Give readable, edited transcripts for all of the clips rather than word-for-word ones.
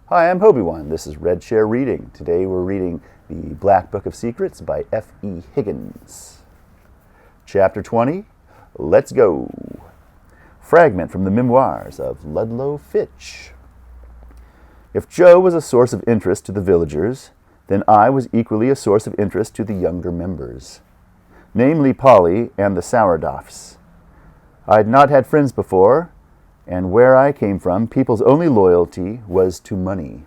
Hi, I'm Hobie-Wan. This is Red Chair Reading. Today we're reading The Black Book of Secrets by F.E. Higgins. Chapter 20, Let's Go. Fragment from the Memoirs of Ludlow Fitch. If Joe was a source of interest to the villagers, then I was equally a source of interest to the younger members, namely Polly and the Sourdoffs. I had not had friends before, and where I came from, people's only loyalty was to money.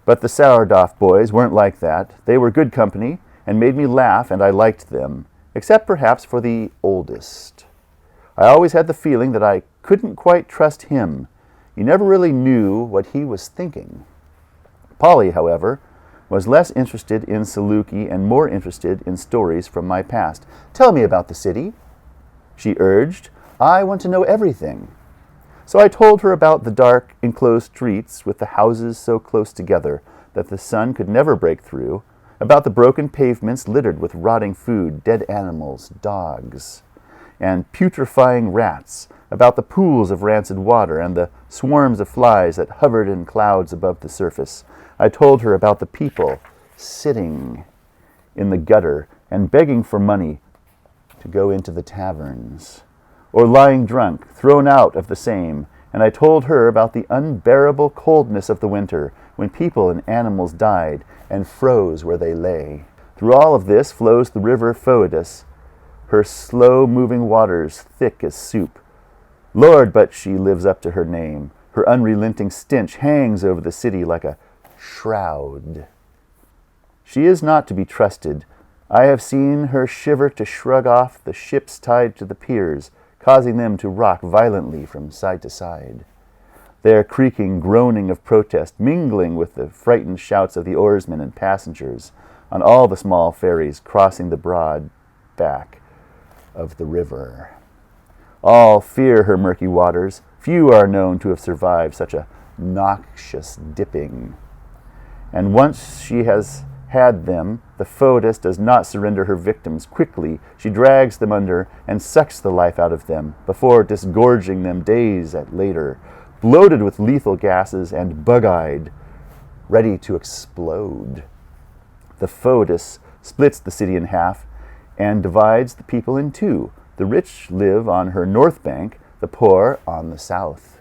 But the Sourdoff boys weren't like that. They were good company and made me laugh, and I liked them, except perhaps for the oldest. I always had the feeling that I couldn't quite trust him. You never really knew what he was thinking. Polly, however, was less interested in Saluki and more interested in stories from my past. "Tell me about the city," she urged. "I want to know everything." So I told her about the dark, enclosed streets with the houses so close together that the sun could never break through, about the broken pavements littered with rotting food, dead animals, dogs, and putrefying rats, about the pools of rancid water and the swarms of flies that hovered in clouds above the surface. I told her about the people sitting in the gutter and begging for money to go into the taverns, or lying drunk, thrown out of the same, and I told her about the unbearable coldness of the winter, when people and animals died and froze where they lay. Through all of this flows the river Foedus, her slow-moving waters thick as soup. Lord, but she lives up to her name. Her unrelenting stench hangs over the city like a shroud. She is not to be trusted. I have seen her shiver to shrug off the ships tied to the piers, causing them to rock violently from side to side, their creaking groaning of protest mingling with the frightened shouts of the oarsmen and passengers on all the small ferries crossing the broad back of the river. All fear her murky waters. Few are known to have survived such a noxious dipping. And once she has had them, the Foedus does not surrender her victims. Quickly she drags them under and sucks the life out of them before disgorging them days later, bloated with lethal gases and bug-eyed, ready to explode. The Foedus splits the city in half and divides the people in two. The rich live on her north bank, the poor on the south.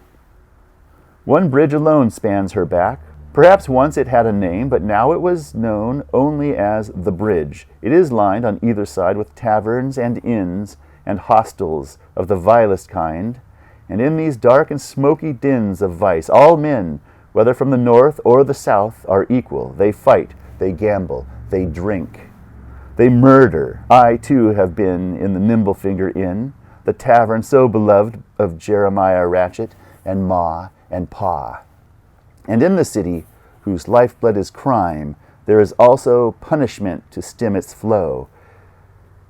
One bridge alone spans her back. Perhaps once it had a name, but now it was known only as the bridge. It is lined on either side with taverns and inns and hostels of the vilest kind, and in these dark and smoky dens of vice, all men, whether from the north or the south, are equal. They fight, they gamble, they drink, they murder. I, too, have been in the Nimblefinger Inn, the tavern so beloved of Jeremiah Ratchet and Ma and Pa. And in the city, whose lifeblood is crime, there is also punishment to stem its flow.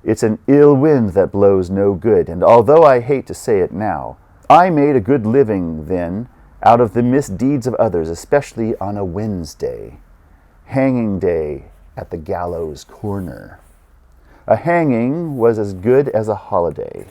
It's an ill wind that blows no good, and although I hate to say it now, I made a good living then out of the misdeeds of others, especially on a Wednesday, hanging day at the gallows corner. A hanging was as good as a holiday.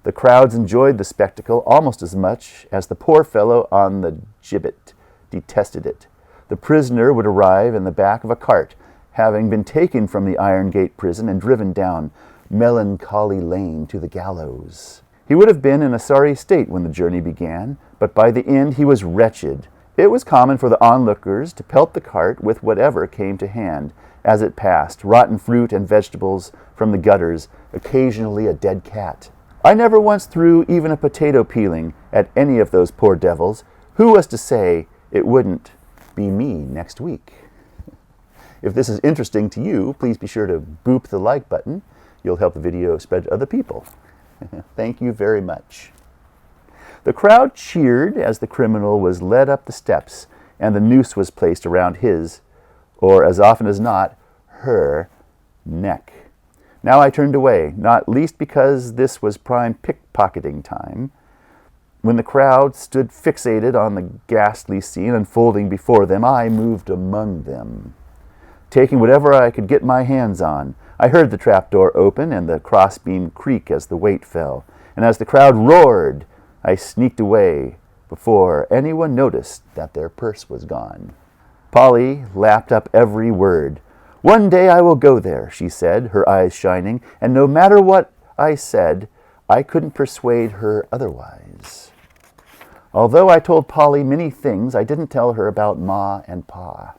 The crowds enjoyed the spectacle almost as much as the poor fellow on the gibbet detested it. The prisoner would arrive in the back of a cart, having been taken from the Iron Gate prison and driven down Melancholy Lane to the gallows. He would have been in a sorry state when the journey began, but by the end he was wretched. It was common for the onlookers to pelt the cart with whatever came to hand as it passed, rotten fruit and vegetables from the gutters, occasionally a dead cat. I never once threw even a potato peeling at any of those poor devils. Who was to say it wouldn't be me next week? If this is interesting to you, please be sure to boop the like button. You'll help the video spread to other people. Thank you very much. The crowd cheered as the criminal was led up the steps and the noose was placed around his, or as often as not, her, neck. Now I turned away, not least because this was prime pickpocketing time. When the crowd stood fixated on the ghastly scene unfolding before them, I moved among them, taking whatever I could get my hands on. I heard the trapdoor open and the crossbeam creak as the weight fell, and as the crowd roared, I sneaked away before anyone noticed that their purse was gone. Polly lapped up every word. "One day I will go there," she said, her eyes shining, and no matter what I said, I couldn't persuade her otherwise. Although I told Polly many things, I didn't tell her about Ma and Pa.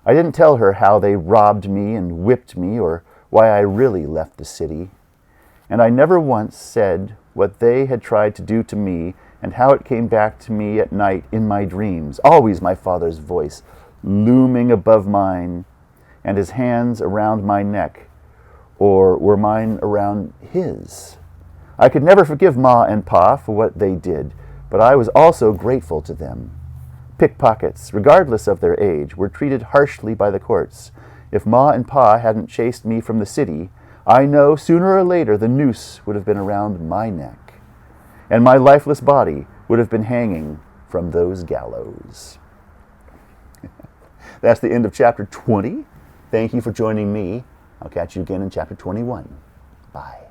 I didn't tell her how they robbed me and whipped me, or why I really left the city. And I never once said what they had tried to do to me and how it came back to me at night in my dreams, always my father's voice looming above mine and his hands around my neck, or were mine around his. I could never forgive Ma and Pa for what they did, but I was also grateful to them. Pickpockets, regardless of their age, were treated harshly by the courts. If Ma and Pa hadn't chased me from the city, I know sooner or later the noose would have been around my neck, and my lifeless body would have been hanging from those gallows. That's the end of chapter 20. Thank you for joining me. I'll catch you again in chapter 21. Bye.